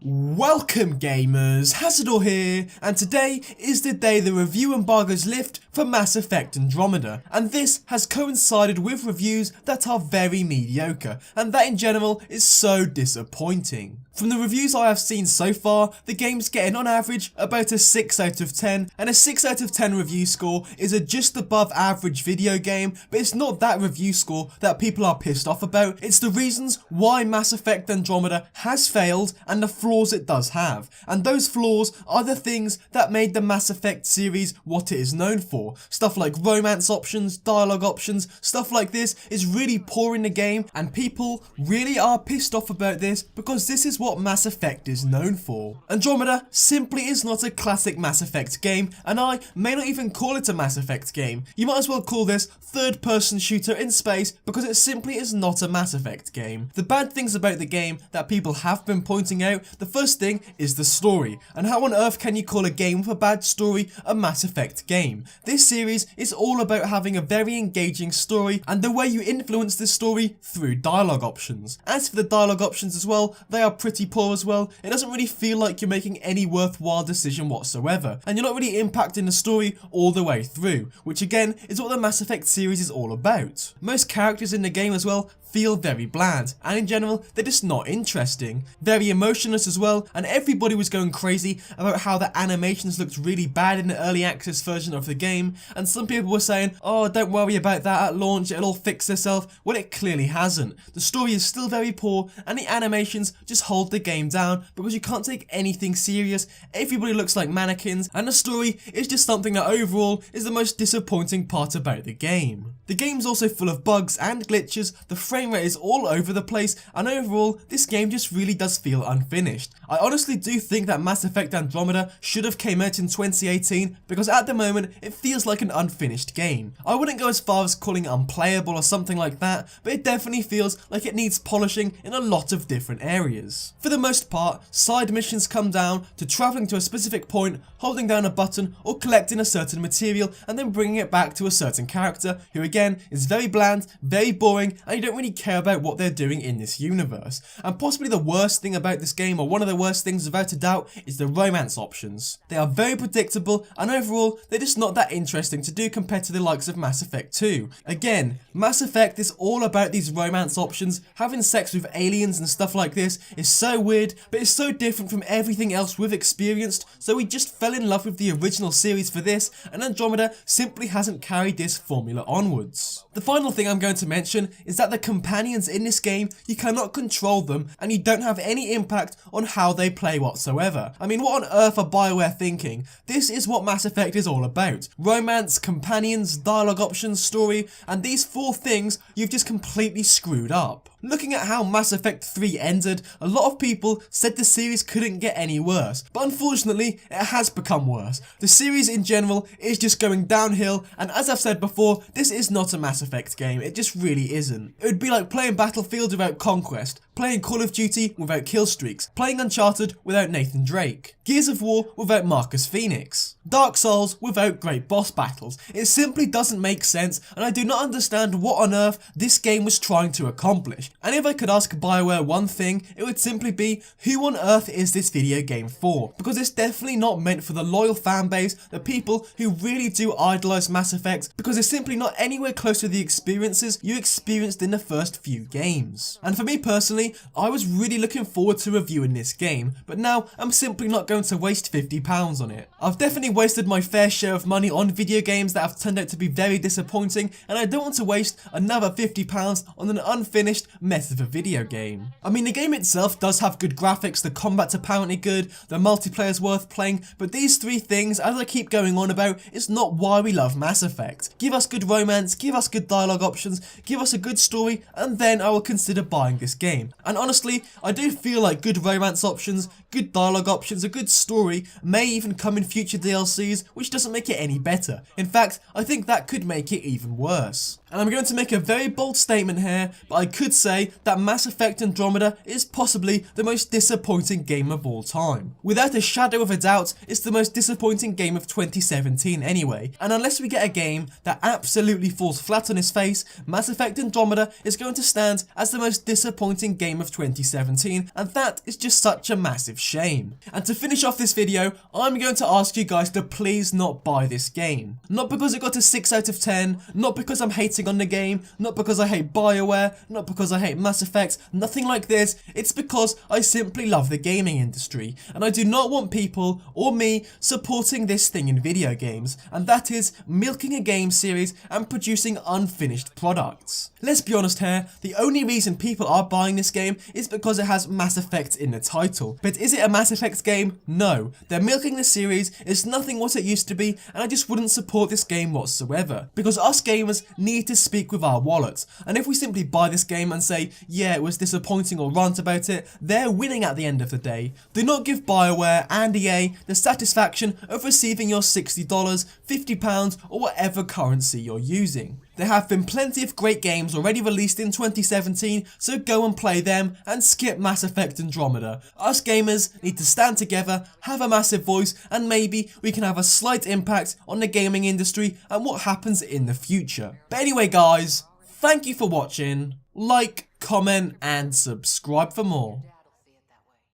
Welcome gamers, Hazardor here, and today is the day the review embargoes lift for Mass Effect Andromeda, and this has coincided with reviews that are very mediocre, and that in general is so disappointing. From the reviews I have seen so far, the game's getting on average about a 6 out of 10, and a 6 out of 10 review score is a just above average video game, but it's not that review score that people are pissed off about, it's the reasons why Mass Effect Andromeda has failed and the flaws it does have, and those flaws are the things that made the Mass Effect series what it is known for. Stuff like romance options, dialogue options, stuff like this is really poor in the game, and people really are pissed off about this because this is what Mass Effect is known for. Andromeda simply is not a classic Mass Effect game, and I may not even call it a Mass Effect game. You might as well call this third-person shooter in space because it simply is not a Mass Effect game. The bad things about the game that people have been pointing out, the first thing is the story, and how on earth can you call a game with a bad story a Mass Effect game? This series is all about having a very engaging story and the way you influence this story through dialogue options. As for the dialogue options as well, they are pretty poor as well. It doesn't really feel like you're making any worthwhile decision whatsoever, and you're not really impacting the story all the way through, which again is what the Mass Effect series is all about. Most characters in the game as well feel very bland, and in general they're just not interesting. Very emotionless as well, and everybody was going crazy about how the animations looked really bad in the early access version of the game, and some people were saying, oh, don't worry about that at launch, it'll all fix itself. Well, it clearly hasn't. The story is still very poor, and the animations just hold the game down because you can't take anything serious. Everybody looks like mannequins, and the story is just something that overall is the most disappointing part about the game. The game's also full of bugs and glitches, the frame rate is all over the place, and overall this game just really does feel unfinished. I honestly do think that Mass Effect Andromeda should have came out in 2018 because at the moment it feels like an unfinished game. I wouldn't go as far as calling it unplayable or something like that, but it definitely feels like it needs polishing in a lot of different areas. For the most part, side missions come down to travelling to a specific point, holding down a button or collecting a certain material and then bringing it back to a certain character who again is very bland, very boring, and you don't really care about what they're doing in this universe. And possibly the worst thing about this game, or one of the worst things without a doubt, is the romance options. They are very predictable, and overall they're just not that interesting to do compared to the likes of Mass Effect 2. Again, Mass Effect is all about these romance options. Having sex with aliens and stuff like this is so weird, but it's so different from everything else we've experienced, so we just fell in love with the original series for this, and Andromeda simply hasn't carried this formula onwards. The final thing I'm going to mention is that the companions in this game, you cannot control them, and you don't have any impact on how they play whatsoever. I mean, what on earth are Bioware thinking? This is what Mass Effect is all about. Romance, companions, dialogue options, story, and these four things you've just completely screwed up. Looking at how Mass Effect 3 ended, a lot of people said the series couldn't get any worse, but unfortunately it has become worse. The series in general is just going downhill, and as I've said before, this is not a Mass Effect game, it just really isn't. It would be like playing Battlefield without Conquest, playing Call of Duty without kill streaks, playing Uncharted without Nathan Drake, Gears of War without Marcus Phoenix, Dark Souls without great boss battles. It simply doesn't make sense, and I do not understand what on earth this game was trying to accomplish. And if I could ask Bioware one thing, it would simply be, who on earth is this video game for? Because it's definitely not meant for the loyal fanbase, the people who really do idolise Mass Effect, because it's simply not anywhere close to the experiences you experienced in the first few games. And for me personally, I was really looking forward to reviewing this game, but now I'm simply not going to waste £50 on it. I've definitely wasted my fair share of money on video games that have turned out to be very disappointing, and I don't want to waste another £50 on an unfinished mess of a video game. I mean, the game itself does have good graphics, the combat's apparently good, the multiplayer's worth playing, but these three things, as I keep going on about, is not why we love Mass Effect. Give us good romance, give us good dialogue options, give us a good story, and then I will consider buying this game. And honestly, I do feel like good romance options, good dialogue options, a good story may even come in future DLCs, which doesn't make it any better. In fact, I think that could make it even worse. And I'm going to make a very bold statement here, but I could say that Mass Effect Andromeda is possibly the most disappointing game of all time. Without a shadow of a doubt, it's the most disappointing game of 2017 anyway, and unless we get a game that absolutely falls flat on its face, Mass Effect Andromeda is going to stand as the most disappointing game of 2017, and that is just such a massive shame. And to finish off this video, I'm going to ask you guys to please not buy this game. Not because it got a 6 out of 10, not because I'm hating on the game, not because I hate Bioware, not because I hate Mass Effect, nothing like this. It's because I simply love the gaming industry, and I do not want people, or me, supporting this thing in video games, and that is milking a game series and producing unfinished products. Let's be honest here, the only reason people are buying this game is because it has Mass Effect in the title. But is it a Mass Effect game? No. They're milking the series, it's nothing what it used to be, and I just wouldn't support this game whatsoever. Because us gamers need to speak with our wallets, and if we simply buy this game and say, yeah, it was disappointing or rant about it, they're winning at the end of the day. Do not give Bioware and EA the satisfaction of receiving your $60, £50 or whatever currency you're using. There have been plenty of great games already released in 2017, so go and play them and skip Mass Effect Andromeda. Us gamers need to stand together, have a massive voice, and maybe we can have a slight impact on the gaming industry and what happens in the future. But anyway guys, thank you for watching. Like, comment and subscribe for more.